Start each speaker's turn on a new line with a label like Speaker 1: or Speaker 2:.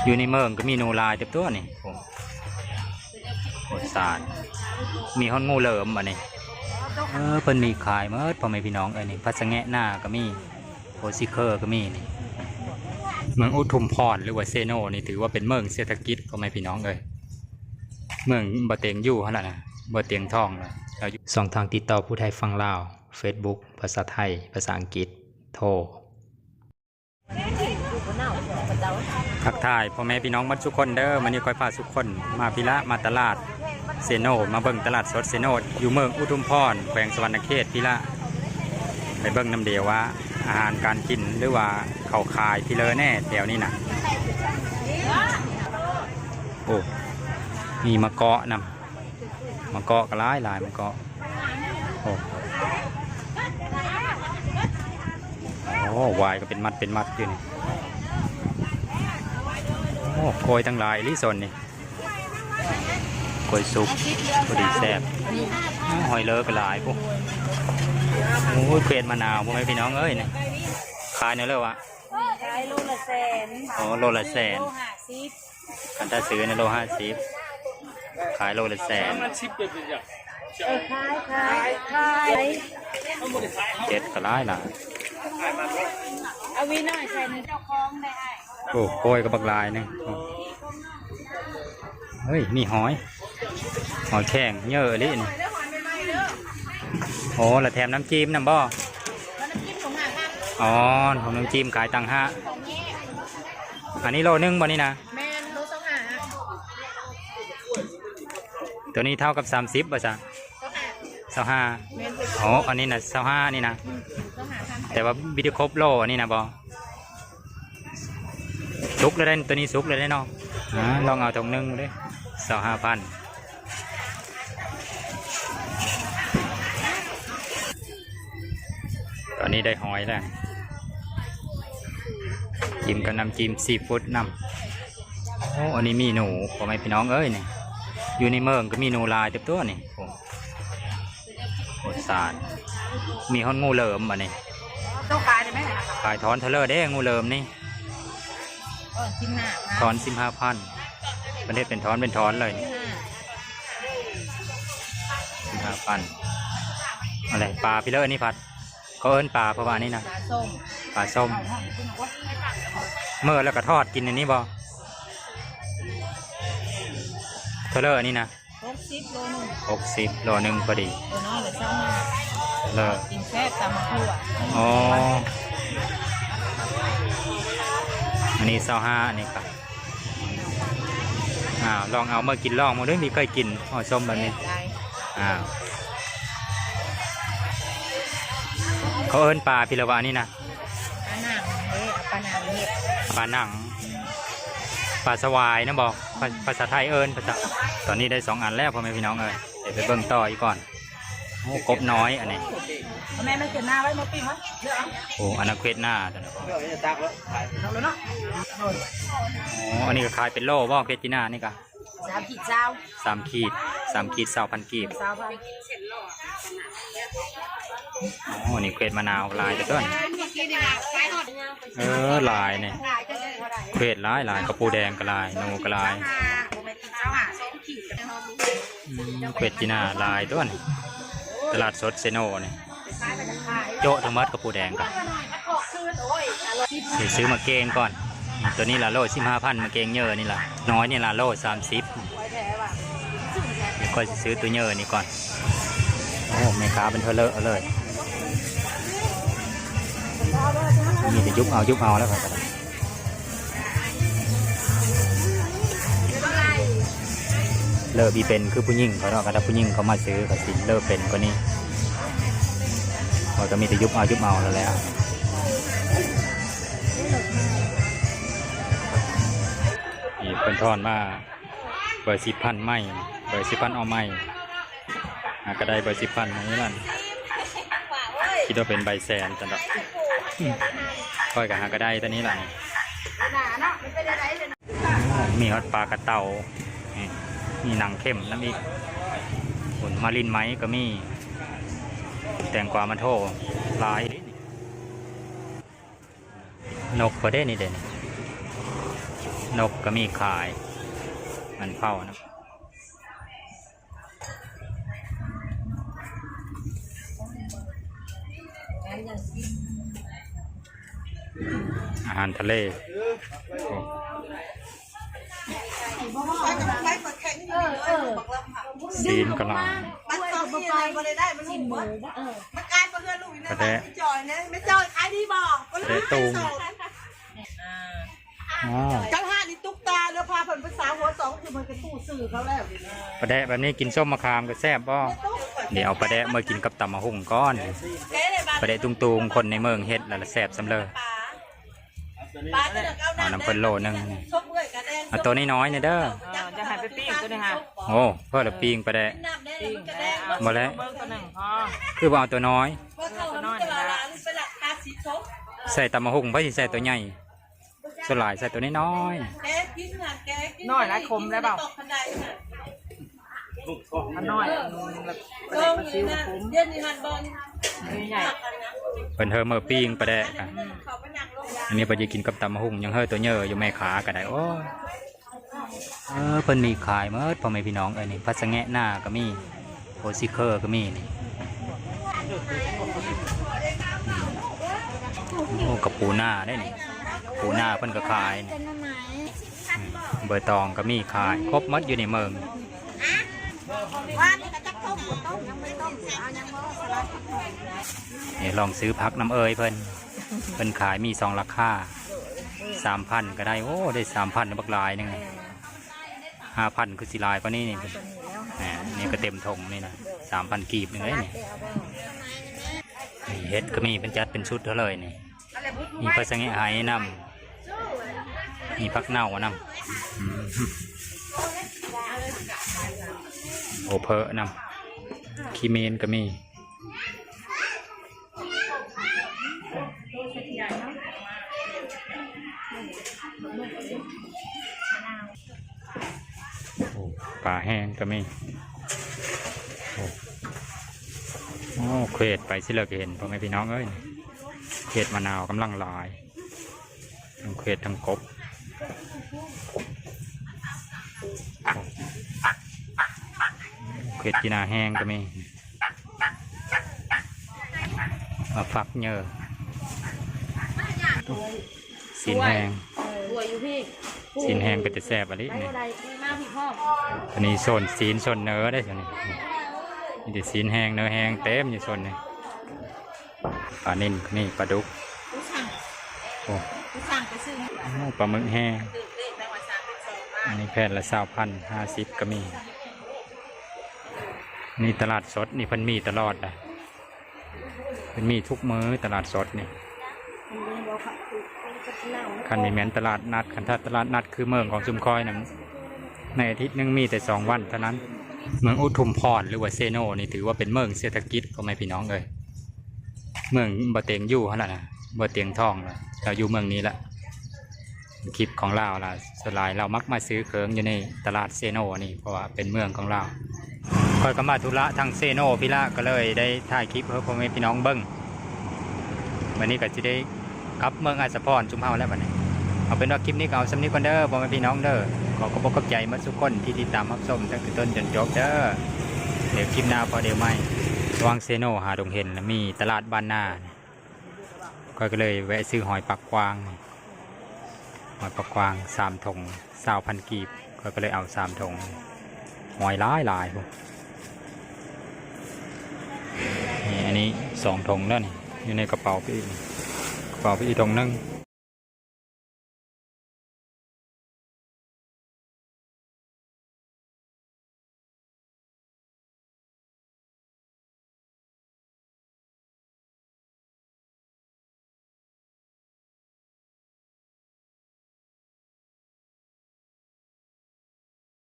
Speaker 1: อยู่ในเมืองก็มีหนูลายเต็มตัวนี่ผมโคตรสารมีห้องงูเหลิมอันนี้เพิ่นมีขายเมื่อพ่อแม่พี่น้องนี่พัสแงะหน้าก็มีโอซิเคอร์ก็มีนี่เมืองอุทุมพรหรือว่าเซโนนี่ถือว่าเป็นเมืองเศรษฐกิจพ่อแม่พี่น้องเมืองบ่เตียงอยู่ขนาดน่ะบ่เตียงทองเลยสองทางติดต่อผู้ไทยฟังลาว Facebook ภาษาไทยภาษาอังกฤษโทรทักทายพ่อแม่พี่น้องทุกคนเด้อมันนี่ค่อยพาทุกคนมาพิละมาตลาดเซโนมาเบิ่งตลาดสดเซโนอยู่เมืองอุทุมพรแขวงสวรรณเขตพิละไปเบิ่งน้ำเดียวว่าอาหารการกินหรือว่าเขาขายพิเลอแน่แถวนี้นะโอ้มีมะเกาะนำมะเกาะก็หลายมะเกาะโอ้วายก็เป็นมัดอยู่นี่โอ้โกยทั้งหลายลิซนนี่โกยซุปพอดีแซ่บหอยเลอะก็หลายพวกโอ้ยเกล็ดมะนาวพวกพี่น้องเอ้ยนี่ขายเนี่ยเลยวะ
Speaker 2: ขายโลละแสน
Speaker 1: โอ้โลละแสนกันถ้าซื้อในโล50ขายโลละแสน
Speaker 2: ขาย
Speaker 1: เจ็ดก็หลาย
Speaker 2: เอาวิน้อยใส่ในเจ้าของได้
Speaker 1: โอ้โกยก็บักลายนึงเฮ้ยมีหอยแข็งเยอะเลยนี่โอ้ละแถมน้ำจิ้มน้ำบ่อ๋อของน้ำจิ้มขายตัง5อันนี้โลนึงบ่นี่นะ
Speaker 2: แม่นโล25
Speaker 1: ตัวนี้เท่ากับ30ป่ะจ๊ะ25อ๋ออันนี้นะ25นี่นะแต่ว่าวิดีโอครบโลอันนี้นะบ่ซุกเลยได้ตัวนี้ซุกเลยได้เนาะลองเอาตรงนึงเลย25,000ตอนนี้ได้หอยแล้วจิ้มกับน้ำจิ้มซีฟู้ดน้ำโอ้อันนี้มีหนูพ่อแม่พี่น้องเอ้ยนี่อยู่ในเมืองก็มีหนูลายเต็มตัวนี่โอ้สารมีห้องงูเหลิมอันนี้
Speaker 2: ต้องขายได้ไหม
Speaker 1: ขายถอนเทเลอร์ได้งูเหลิมนี่ถอน15,000ประเทศเป็นถอนเลย15,000อะไรปลาพี่เลอร์นี่ผัดเขาเอิ้นปลาเพราะว่านี่นะปลาส้มเมื่อแล้วก็ทอดกินอันนี้บ่เทเลอร์นี่นะ60 โลนึงพอดีเลย
Speaker 2: กินแค่ตำทั่ว
Speaker 1: อ๋ออันนี้25อันนี้ครับลองเอามากินลองมาด้วยมีเคยกินส้มแบบนี้เขาเอิ้นปลาพิรวานี่นะปลาหนังปลาสวายนะบอกภาษาไทยเอิ้นตอนนี้ได้2 อันแล้วพ่อแม่พี่น้องเอ้ยเดี๋ยวไปเบิ่งต่ออีกก่อนโอ้กบน้อยอันนี้
Speaker 2: แม่ไม่เกินหน้าไว้มาปิ้งวะ
Speaker 1: โอ้อันนั้นเควดหน้าอ๋ออันนี้ก็ขายเป็นโล่บ่เควดจีน่านี่ก็
Speaker 2: 3 ขีดเจ้า
Speaker 1: 3 ขีด2,000 กีบอ๋อนี่เควดมะนาวลายแต่ต้นลายเนี่ยเควดลายกระปูแดงก็ลายนูก็ลายเควดจีน่าลายต้นตลาดสดเซโนเนี่ยโจ๊ะทั้งมัดกระปูแดงกันซื้อมาเกงก่อนตัวนี้ละโล15,000มาเกงเยอะนี่ละน้อยนี่ละโล30ก็ซื้อตัวเยอะนี่ก่อนโอ้แม่ค้าเป็นเธอเลอะเลยมีแต่ยุบเอาแล้วครับเลอะบีเป็นคือผู้หญิงเขาเนาะถ้าผู้หญิงเขามาซื้อเขาสิเลอะเป็นกว่านี้เราจะมีแต่ยุบเอาแล้วนี่เป็นทอนมาเบอร์10,000ไม่เบอร์10,000เอาไม่ก็ได้เบอร์10,000อย่างนี้นั่นคิดว่าเป็นใบแสนจังดอกค่อยกับหาก็ได้ตอนนี้แหละมีฮอตปลากระเต่ามีหนังเข้มน้ำอีกผลมาลินไม้ก็มีแตงกวามันโถลายนกก็ได้นี่เด่น นกก็มีขายมันเผานะอาหารทะเลโอ้ซีนกะลา
Speaker 2: มันสอบไปบ่ได้มันหุ่นบ่มันกลายเป็นเพื่อนลูกนะไม่จอยนะไม่จอยขายดีบ่
Speaker 1: กระเดะตูมอ๋อ
Speaker 2: จังห้านี่ตุ๊กตาเรือพาเพิ่นภาษาหัวสองคือมันเป็นตู้สื่อเขาแล้ว
Speaker 1: ปลาแดะแบบนี้กินส้มมะขามก็แซ่บบ่เดี๋ยวเอาปลาแดะมากินกับตำมะฮุ่งก้อนปลาแดะตุงๆคนในเมืองเฮ็ดแล้วแซ่บสำเร็จเอาน้ำเปิ้ลโลนึงเอาตัวน้อยๆเนี่ยเด้อ
Speaker 2: จะหายไปปิ้งตัวนี้ฮะ
Speaker 1: โอ้เพื่อละปิงปลาแดะ
Speaker 2: ปิ้งแล้ว
Speaker 1: บ่แล้ว
Speaker 2: เบิ้งตัวหนึ่งพอ
Speaker 1: คือว่าเอาตัวน้อย
Speaker 2: ตัวน้อยนี่ละ
Speaker 1: ใส่ตำมะฮุ่งเพื่อสิใส่ตัวใหญ่ส่วนหลายใส่ตัวน้อย
Speaker 2: น้อยนะคมแล้วเปล่ามันน้อยแบบประเด็นประชิวคมใหญ่
Speaker 1: ๆเพิ่นเฮอเมื่อปิงปลาแดะอะอันนี้เพิ่นจะกินกับตำมะฮุ่งยังเฮอตัวเยอะอยู่แม่ขาก็ได้โอ้เพิ่นมีขายหมดพ่อแม่พี่น้องเอ้ยนี่พัสแงะหน้าก็มีโอซิเคอร์ก็มีนี่โอ้กับปูหน้าได้นี่ปูหน้าเพิ่นก็ขายนี่เบอร์ตองก็มีขายครบหมดอยู่ในเมืองนี่ลองซื้อพักน้ำเอ้ยเพิ่นขายมี2ราคา 3,000ก็ได้โอ้ได้3,000บักลายหนึง5,000คือสิลายกว่านี้นี่นี่ก็เต็มธงนี่นะ3,000 กีบหนึงเลยนี่เฮ็ดก็มีเป็นจัดเป็นชุดเท่าเลยนี่มีพัสแงะหายนำมีพักเน่านำโอเพอนำคีเมนก็มีปลาแห้งก็มีโอ้เขตไปสิเราก็เห็นพ่อแม่พี่น้องเอ้ยเขตมะนาวกำลังลายทั้งเขตทั้งกบเขตกีนาแห้งก็มีมาฟักเยอะสินแห้งสินแห้งก็จะแซ่บอะไรนี่อันนี้โซนซีนโซนเนื้อได้ใช่ไหมนี่จะซีนแห้งเนื้อแห้งเต็มอยู่โซนนี้ปลานิ่นนี่ปลาดุกโอ้ปลาหมึกแห้งอันนี้แผ่นละ20,050ก็มีนี่ตลาดสดนี่เพิ่นมีตลอดเลยเพิ่นมีทุกมื้อตลาดสดนี่คันมีแม้นตลาดนัดคันถ้าตลาดนัดคือเมืองของชุมคอยนะในอาทิตย์นึงมีแต่2 วันเท่านั้นเมืองอุทุมพรหรือว่าเซโนนี่ถือว่าเป็นเมืองเศรษฐกิจของพี่น้องเลยเมืองบ่เตียงอยู่ฮะล่ะนะบ่เตียงทองล่ะเราอยู่เมืองนี้ละคลิปของเราล่ะสลายเรามักมาซื้อเครื่องอยู่ในตลาดเซโนนี่เพราะว่าเป็นเมืองของเราคอยก็มาธุระทางเซโนพี่ละก็เลยได้ถ่ายคลิปเพื่อพ่อแม่พี่น้องเบิ้งวันนี้ก็จะได้กลับเมืองอาสาพรจุมเฮาแล้วบัดนี้เอาเป็นว่าคลิปนี้ก็เอาสำนึกกันเด้อพ่อแม่พี่น้องเด้อขอขอบคุณใจมาทุกคนที่ติดตามรับชมตั้งแต่ต้นจนจบเด้อเดี๋ยวคลิปหน้าพอเดี๋ยวไม่ระวังเซโนหาดงเห็นมีตลาดบ้านนาก็เลยแวะซื้อหอยปักกวางหอยปักกวาง3 ถุง20,000 กีบก็เลยเอา3 ถุงหอยหลายพวกนี่อันนี้2 ถุงแล้วนี่อยู่ในกระเป๋าพี่ถุงนึง